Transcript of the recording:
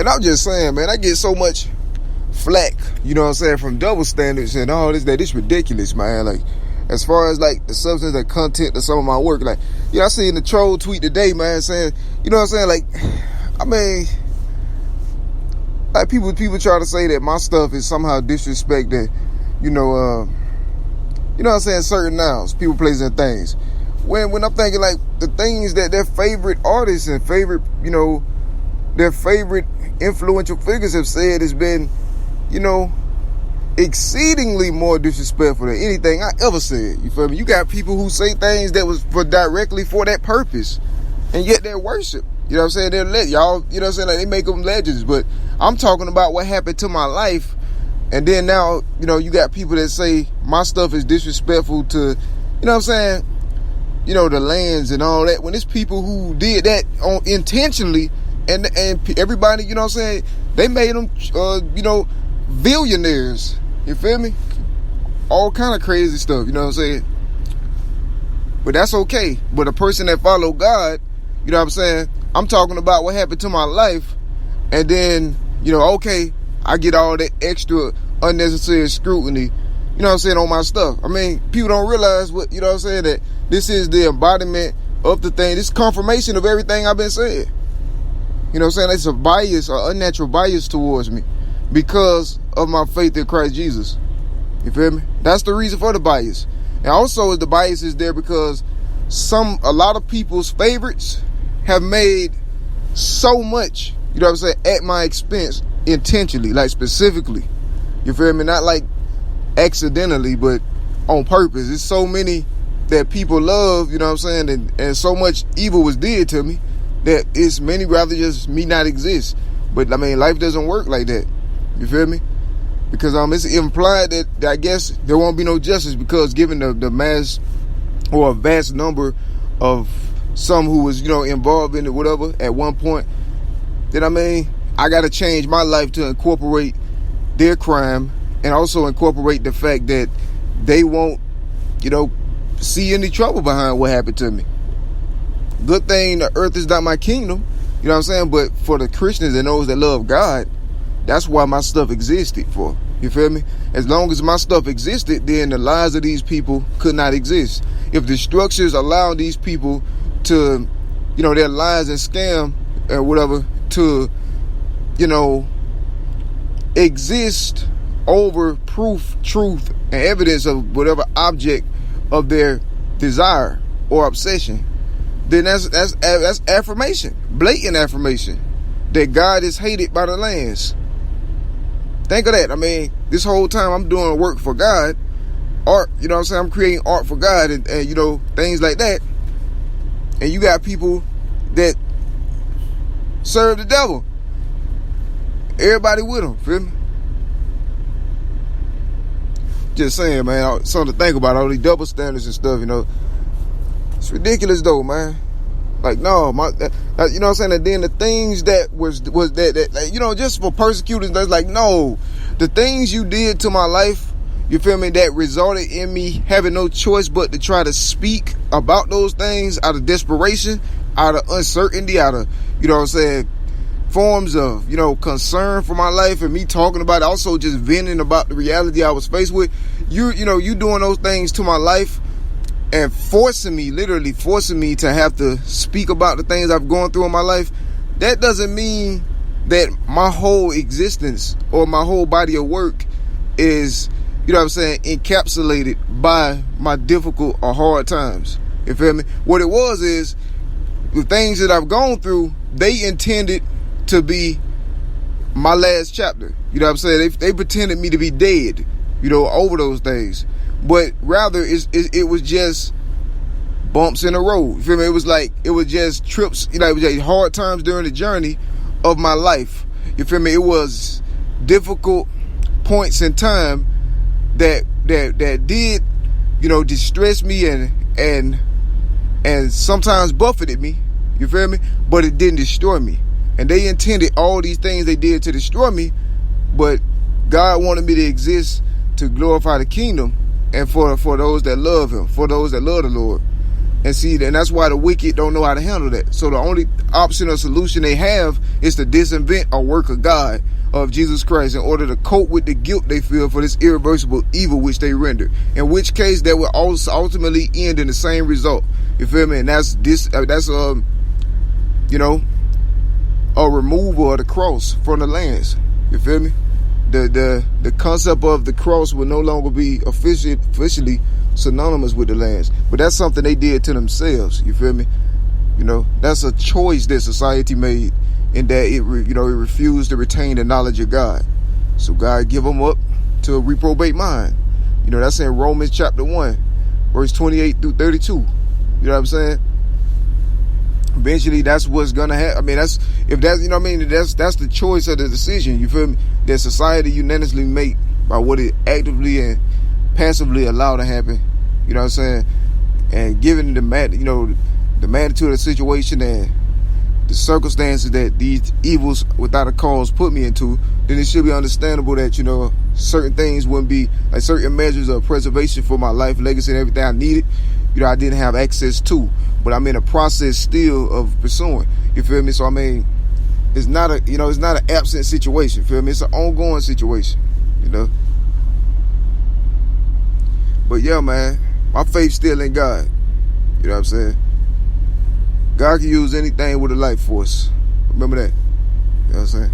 And I'm just saying, man, I get so much flack, you know what I'm saying, from double standards and all this, that it's ridiculous, man. Like, as far as like the substance and content of some of my work, like, you know, I seen the troll tweet today, man, saying, you know what I'm saying, like, I mean, like people try to say that my stuff is somehow disrespecting, you know what I'm saying, certain nouns, people, places, and things. When I'm thinking like the things that their favorite artists and favorite, you know, their favorite influential figures have said has been, you know, exceedingly more disrespectful than anything I ever said. You feel me? You got people who say things that was for directly for that purpose, and yet they're worship. You know what I'm saying? They're y'all, you know what I'm saying? Like, they make them legends, but I'm talking about what happened to my life. And then now, you know, you got people that say my stuff is disrespectful to, you know what I'm saying, you know, the lands and all that. When it's people who did that intentionally, and everybody, you know what I'm saying, they made them, you know, billionaires. You feel me? All kind of crazy stuff, you know what I'm saying? But that's okay. But a person that follow God, you know what I'm saying, I'm talking about what happened to my life, and then, you know, okay, I get all that extra unnecessary scrutiny, you know what I'm saying, on my stuff. I mean, people don't realize what, you know what I'm saying, that this is the embodiment of the thing. This is confirmation of everything I've been saying. You know what I'm saying? It's a bias, an unnatural bias towards me because of my faith in Christ Jesus. You feel me? That's the reason for the bias. And also the bias is there because a lot of people's favorites have made so much, you know what I'm saying, at my expense intentionally, like specifically. You feel me? Not like accidentally, but on purpose. It's so many that people love, you know what I'm saying, and so much evil was did to me that it's many rather just me not exist. But I mean, life doesn't work like that. You feel me? Because it's implied that I guess there won't be no justice because given the mass or a vast number of some who was, you know, involved in it, whatever, at one point, then I mean, I got to change my life to incorporate their crime and also incorporate the fact that they won't, you know, see any trouble behind what happened to me. Good thing the earth is not my kingdom, you know what I'm saying? But for the Christians and those that love God, that's why my stuff existed for. You feel me? As long as my stuff existed, then the lives of these people could not exist. If the structures allow these people to, you know, their lies and scam or whatever to, you know, exist over proof, truth, and evidence of whatever object of their desire or obsession, then that's affirmation, blatant affirmation that God is hated by the lands. Think of that. I mean, this whole time I'm doing work for God, art, you know what I'm saying? I'm creating art for God and you know, things like that. And you got people that serve the devil. Everybody with them, feel me? Just saying, man, something to think about, all these double standards and stuff, you know. It's ridiculous though, man. Like, no, you know what I'm saying? And then the things that was that you know, just for persecutors, that's like, no, the things you did to my life, you feel me, that resulted in me having no choice but to try to speak about those things out of desperation, out of uncertainty, out of, you know what I'm saying, forms of, you know, concern for my life, and me talking about it, also just venting about the reality I was faced with. You know, you doing those things to my life and literally forcing me to have to speak about the things I've gone through in my life. That doesn't mean that my whole existence or my whole body of work is, you know what I'm saying, encapsulated by my difficult or hard times. You feel me? What it was is the things that I've gone through, they intended to be my last chapter. You know what I'm saying? They pretended me to be dead, you know, over those things. But rather, it was just bumps in the road. You feel me? It was just trips, you know, it was just hard times during the journey of my life. You feel me? It was difficult points in time that did, you know, distress me and sometimes buffeted me. You feel me? But it didn't destroy me. And they intended all these things they did to destroy me, but God wanted me to exist to glorify the kingdom and for those that love him, for those that love the Lord. And see, and that's why the wicked don't know how to handle that. So the only option or solution they have is to disinvent a work of God, of Jesus Christ, in order to cope with the guilt they feel for this irreversible evil which they render. In which case, that will also ultimately end in the same result. You feel me? And that's you know, a removal of the cross from the lands. You feel me? The concept of the cross will no longer be officially synonymous with the lands. But that's something they did to themselves. You feel me? You know, that's a choice that society made, in that it refused to retain the knowledge of God. So God give them up to a reprobate mind. You know, that's in Romans chapter 1, verse 28 through 32. You know what I'm saying? Eventually, that's what's gonna happen. I mean, that's the choice of the decision. You feel me? That society unanimously make by what it actively and passively allow to happen. You know what I'm saying? And given the magnitude of the situation and the circumstances that these evils without a cause put me into, then it should be understandable that, you know, certain things wouldn't be, like certain measures of preservation for my life, legacy, and everything I needed, you know, I didn't have access to. But I'm in a process still of pursuing. You feel me? So I mean, it's not an absent situation. Feel me? It's an ongoing situation. You know. But yeah, man, my faith's still in God. You know what I'm saying? God can use anything with a life force. Remember that. You know what I'm saying?